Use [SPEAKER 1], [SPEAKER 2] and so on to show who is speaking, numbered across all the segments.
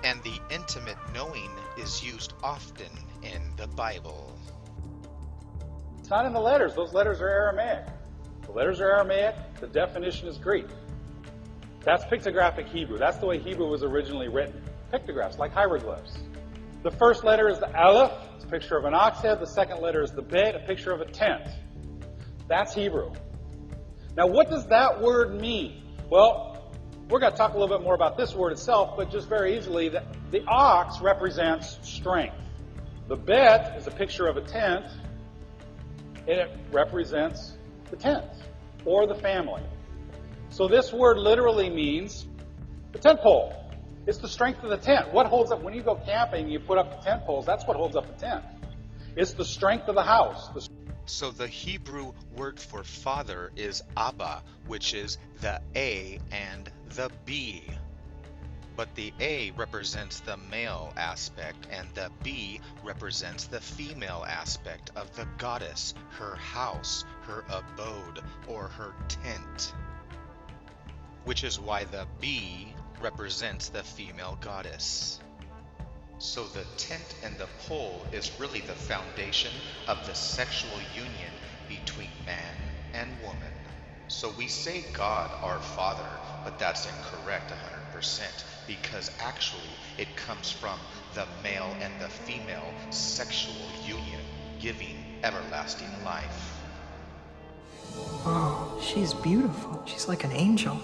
[SPEAKER 1] And the intimate knowing is used often in the Bible.
[SPEAKER 2] It's not in the letters. Those letters are Aramaic. The letters are Aramaic. The definition is Greek. That's pictographic Hebrew. That's the way Hebrew was originally written. Pictographs, like hieroglyphs. The first letter is the Aleph. It's a picture of an ox head. The second letter is the Bet, a picture of a tent. That's Hebrew. Now, what does that word mean? Well, we're going to talk a little bit more about this word itself, but just very easily, the ox represents strength. The Bet is a picture of a tent, and it represents the tent or the family. So this word literally means the tent pole. It's the strength of the tent. What holds up, when you go camping, you put up the tent poles, that's what holds up the tent. It's the strength of the house.
[SPEAKER 1] So the Hebrew word for father is Abba, which is the A and the B. But the A represents the male aspect and the B represents the female aspect of the goddess, her house, her abode, or her tent. Which is why the B represents the female goddess. So the tent and the pole is really the foundation of the sexual union between man and woman. So we say God our Father, but that's incorrect 100% because actually it comes from the male and the female sexual union giving everlasting life.
[SPEAKER 3] Oh, she's beautiful. She's like an angel.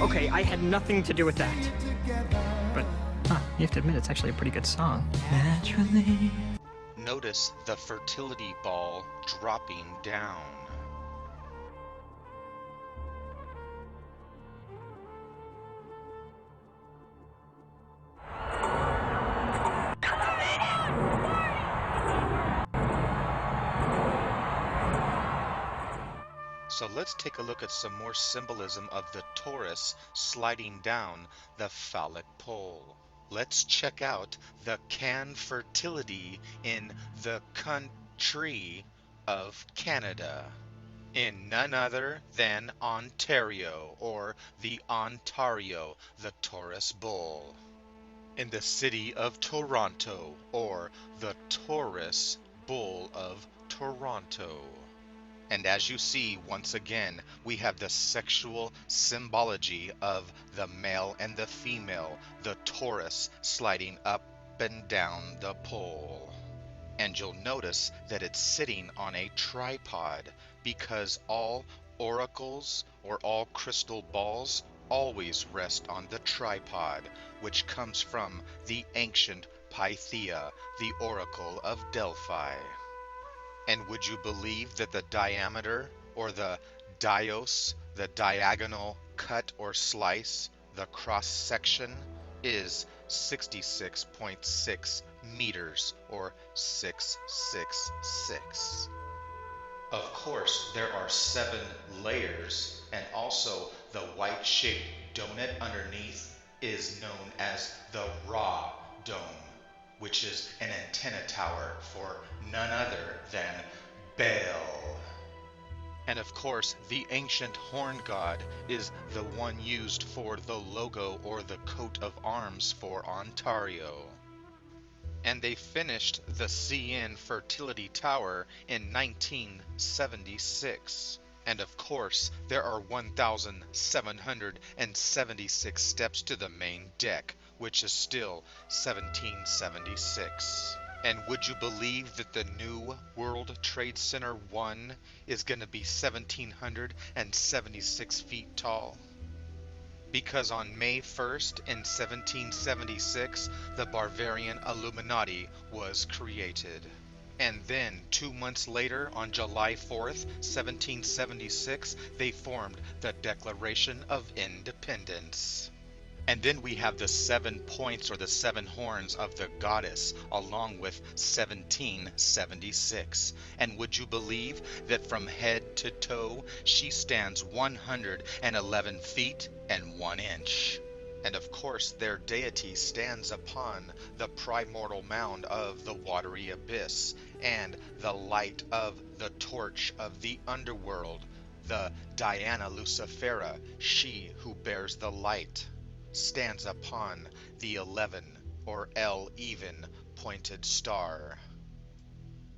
[SPEAKER 3] Okay, I had nothing to do with that. But, you have to admit, it's actually a pretty good song. Naturally.
[SPEAKER 1] Notice the fertility ball dropping down. So let's take a look at some more symbolism of the Taurus sliding down the phallic pole. Let's check out the can fertility in the country of Canada, in none other than Ontario, or the Ontario, the Taurus bull, in the city of Toronto, or the Taurus bull of Toronto. And as you see, once again, we have the sexual symbology of the male and the female, the Taurus sliding up and down the pole. And you'll notice that it's sitting on a tripod because all oracles or all crystal balls always rest on the tripod, which comes from the ancient Pythia, the oracle of Delphi. And would you believe that the diameter, or the dios, the diagonal cut or slice, the cross section, is 66.6 meters, or 666. Of course, there are 7 layers, and also the white-shaped donut underneath is known as the Ra dome, which is an antenna tower for none other than Baal. And of course, the ancient horn god is the one used for the logo or the coat of arms for Ontario. And they finished the CN Fertility Tower in 1976. And of course, there are 1,776 steps to the main deck, which is still 1776. And would you believe that the new World Trade Center 1 is going to be 1,776 feet tall? Because on May 1st in 1776, the Bavarian Illuminati was created. And then 2 months later, on July 4th, 1776, they formed the Declaration of Independence. And then we have the 7 points or the 7 horns of the goddess along with 1776. And would you believe that from head to toe she stands 111 feet and 1 inch? And of course their deity stands upon the primordial mound of the watery abyss and the light of the torch of the underworld, the Diana Lucifera, she who bears the light. stands upon the 11 or L-even pointed star.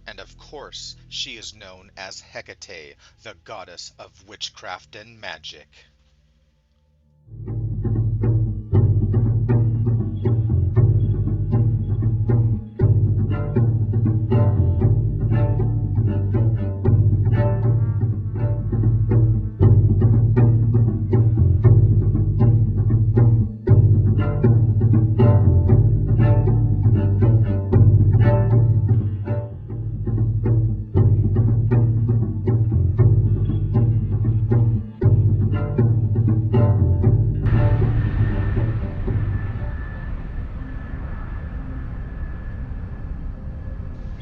[SPEAKER 1] And of course, she is known as Hecate, the goddess of witchcraft and magic.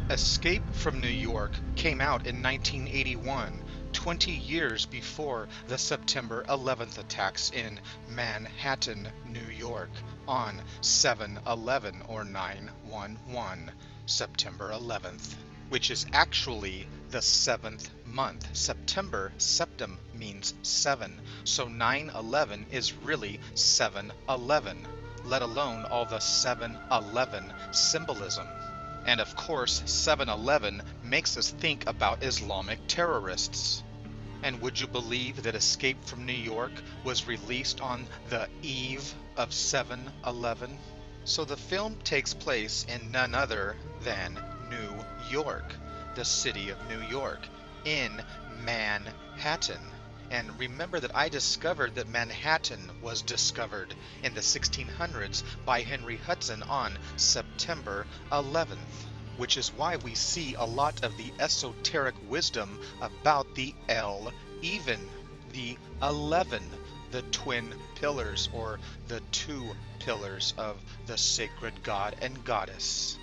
[SPEAKER 1] Escape from New York came out in 1981, 20 years before the September 11th attacks in Manhattan, New York, on 7/11 or 9/11, September 11th, which is actually the 7th month. Septem means 7, so 9/11 is really 7/11, let alone all the 7/11 symbolism. And of course, 7/11 makes us think about Islamic terrorists. And would you believe that Escape from New York was released on the eve of 7/11? So the film takes place in none other than New York, the city of New York, in Manhattan. And remember that I discovered that Manhattan was discovered in the 1600s by Henry Hudson on September 11th, which is why we see a lot of the esoteric wisdom about the L-even, the 11, the twin pillars or the two pillars of the sacred god and goddess,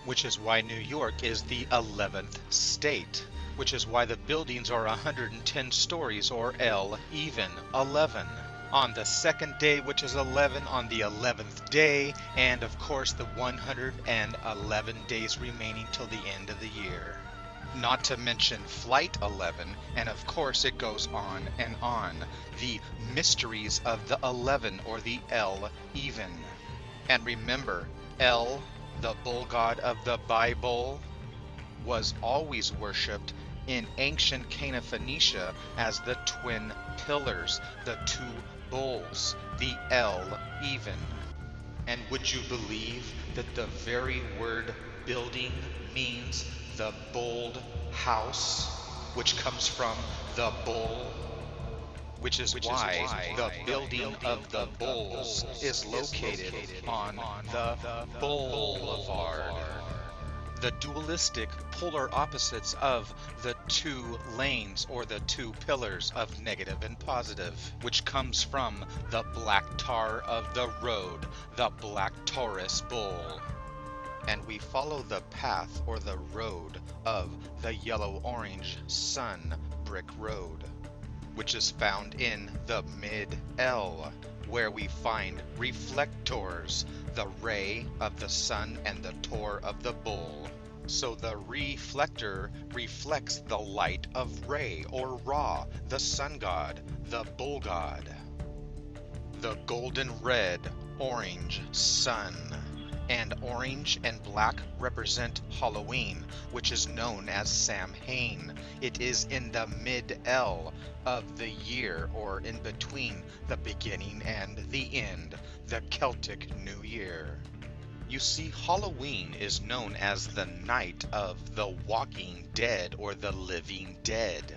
[SPEAKER 1] which is why New York is the 11th state, which is why the buildings are 110 stories or L-even, 11. On the second day, which is 11, on the 11th day, and of course the 111 days remaining till the end of the year. Not to mention Flight 11, and of course it goes on and on. The mysteries of the 11 or the L-even. And remember, El, the bull god of the Bible, was always worshipped in ancient Cana Phoenicia as the twin pillars, the two bulls, the L-even. And would you believe that the very word building means the bold house, which comes from the bull, which is why the building of the bulls is located on the boulevard. The dualistic polar opposites of the two lanes or the two pillars of negative and positive, which comes from the black tar of the road, the black Taurus bull. And we follow the path or the road of the yellow-orange sun brick road, which is found in the mid-L, where we find reflectors, the ray of the sun and the tor of the bull. So the reflector reflects the light of Re or Ra, the sun god, the bull god. The golden red, orange sun. And orange and black represent Halloween, which is known as Samhain. It is in the mid-L of the year, or in between the beginning and the end, the Celtic New Year. You see, Halloween is known as the night of the walking dead or the living dead,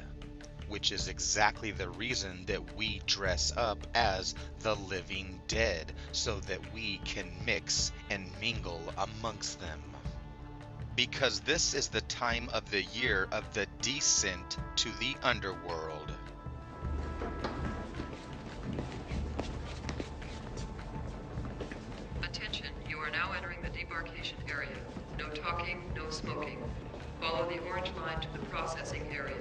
[SPEAKER 1] which is exactly the reason that we dress up as the living dead, so that we can mix and mingle amongst them. Because this is the time of the year of the descent to the underworld.
[SPEAKER 4] Attention, you are now entering the debarkation area. No talking, no smoking. Follow the orange line to the processing area.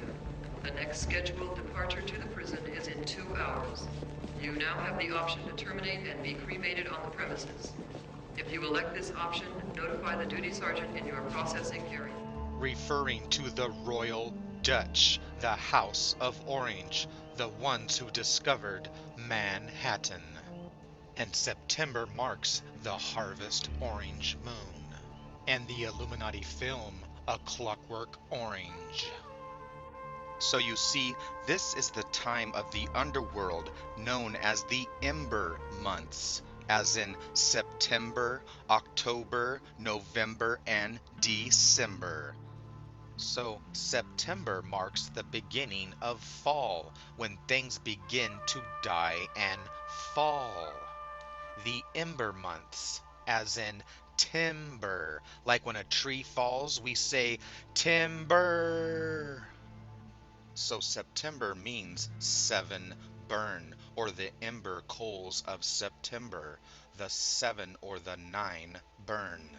[SPEAKER 4] The next scheduled departure to the prison is in 2 hours. You now have the option to terminate and be cremated on the premises. If you elect this option, notify the duty sergeant in your processing area.
[SPEAKER 1] Referring to the Royal Dutch, the House of Orange, the ones who discovered Manhattan. And September marks the harvest orange moon. And the Illuminati film A Clockwork Orange. So you see, this is the time of the underworld known as the Ember months, as in September, October, November, and December. So September marks the beginning of fall, when things begin to die and fall. The Ember months, as in timber, like when a tree falls, we say timber. So September means 7 burn, or the ember coals of September, the 7 or the 9 burn.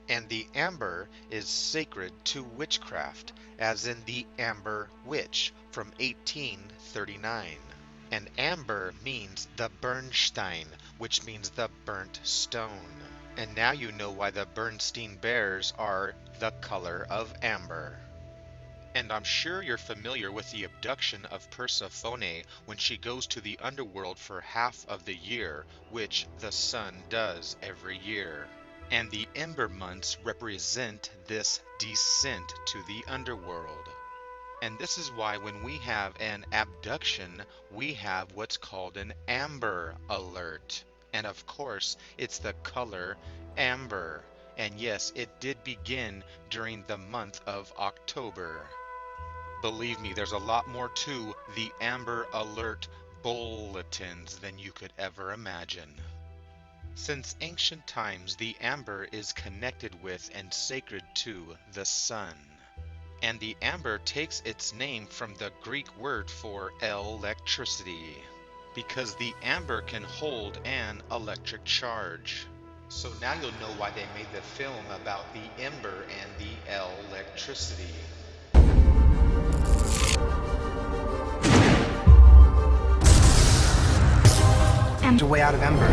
[SPEAKER 1] And the amber is sacred to witchcraft, as in the Amber Witch from 1839. And amber means the Bernstein, which means the burnt stone. And now you know why the Bernstein Bears are the color of amber. And I'm sure you're familiar with the abduction of Persephone when she goes to the underworld for half of the year, which the sun does every year. And the ember months represent this descent to the underworld. And this is why when we have an abduction, we have what's called an Amber Alert. And of course, it's the color amber. And yes, it did begin during the month of October. Believe me, there's a lot more to the Amber Alert bulletins than you could ever imagine. Since ancient times, the amber is connected with and sacred to the sun. And the amber takes its name from the Greek word for electricity, because the amber can hold an electric charge. So now you'll know why they made the film about the ember and the electricity.
[SPEAKER 5] And a way out of Ember.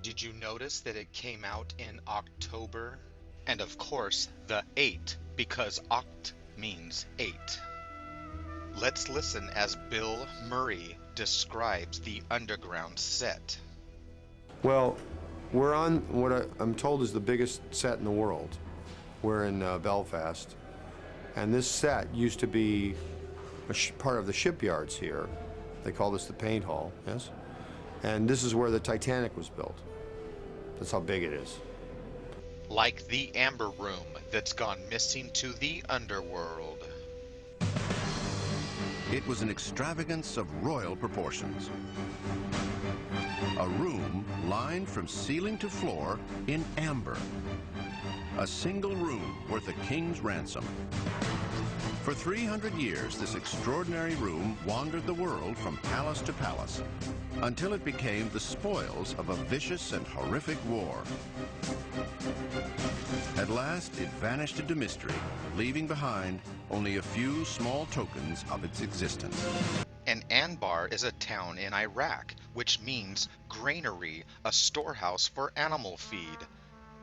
[SPEAKER 1] Did you notice that it came out in October? And of course, the 8, because oct means 8. Let's listen as Bill Murray describes the underground set.
[SPEAKER 6] Well, we're on what I'm told is the biggest set in the world. We're in Belfast, and this set used to be part of the shipyards here. They call this the paint hall, yes? And this is where the Titanic was built. That's how big it is.
[SPEAKER 1] Like the Amber Room that's gone missing to the underworld.
[SPEAKER 7] It was an extravagance of royal proportions. A room lined from ceiling to floor in amber. A single room worth a king's ransom. For 300 years, this extraordinary room wandered the world from palace to palace, until it became the spoils of a vicious and horrific war. At last, it vanished into mystery, leaving behind only a few small tokens of its existence.
[SPEAKER 1] And Anbar is a town in Iraq, which means granary, a storehouse for animal feed,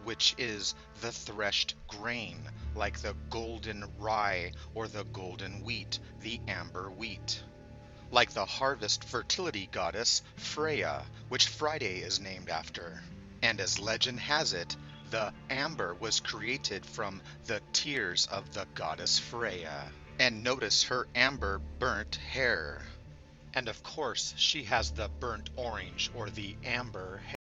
[SPEAKER 1] which is the threshed grain, like the golden rye or the golden wheat, the amber wheat. Like the harvest fertility goddess Freya, which Friday is named after. And as legend has it, the amber was created from the tears of the goddess Freya. And notice her amber burnt hair. And of course, she has the burnt orange or the amber hair.